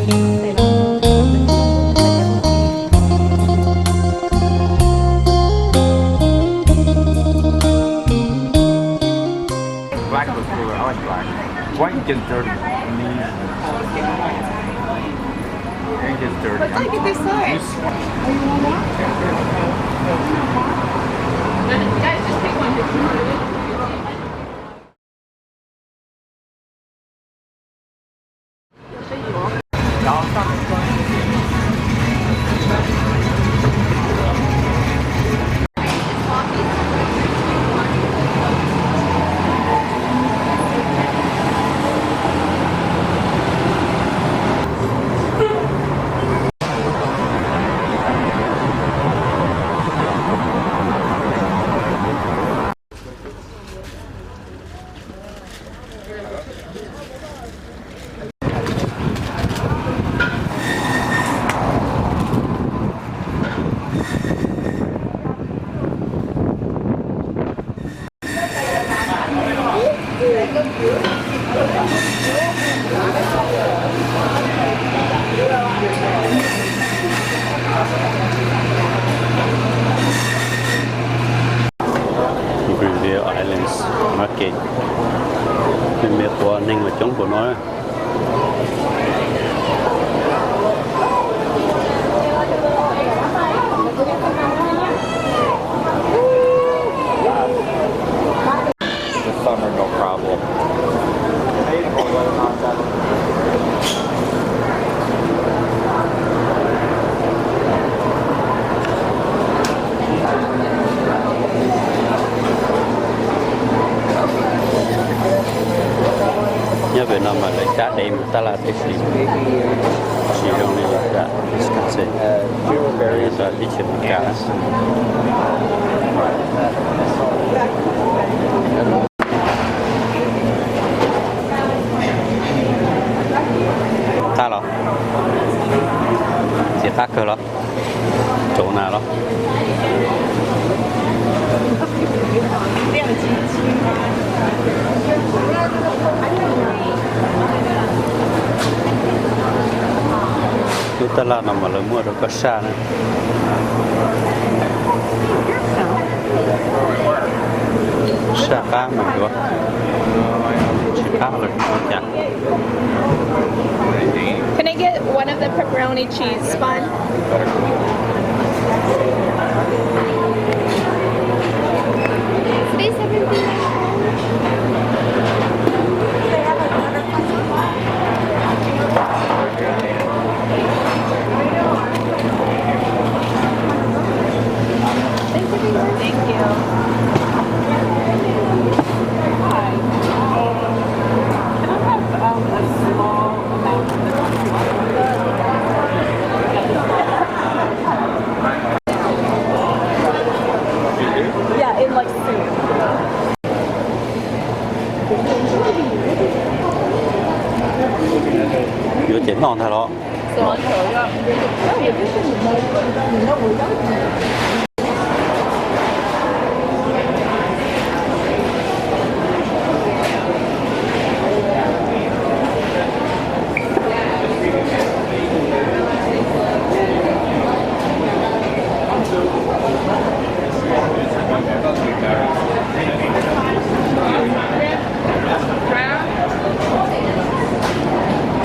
Black looks cooler. I like black. White gets dirty. It gets dirty. Let's look at this side. Guys, just take one picture. Greenville Islands Market. Mình biết của nên là chống của nó. The summer, no problem. Nhớ về năm mà lại cá đêm ta là cái gì chỉ trong này là cá gì bây giờ đi chụp cá ta rồi chỉ ta cơ đó chỗ nào đó chúng ta là nằm ở lối mua được có xa này xa cá mà được chỉ cá là chả. Can I get one of the pepperoni cheese bun? Today's everything. Thank you. Hi. Can I have a small amount Yeah, in like soup. Vừa chén ngon thật đó.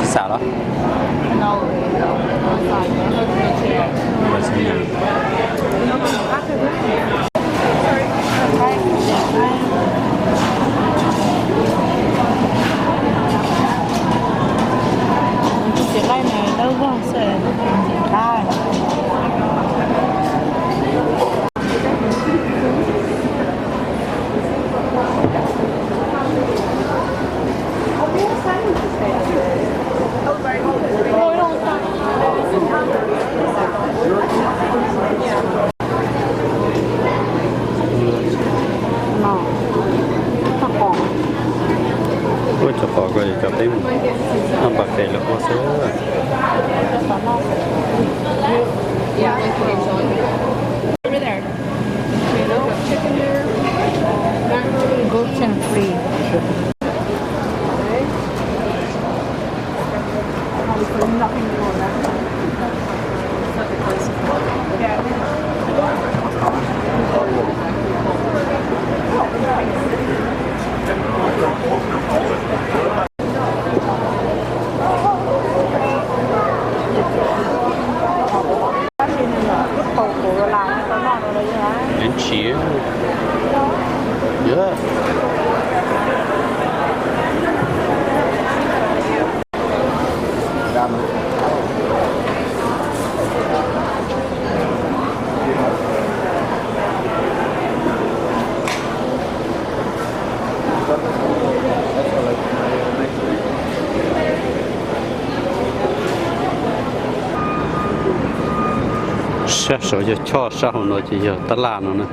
Xào đó. Cái này đâu có sẽ khai. Ôi cho bỏ rồi cho thêm ăn bạc để là có sữa. Yeah, over there. Chicken there. Gluten free. Nothing sẽ số cho cho sao nó chỉ cho tất là nó nè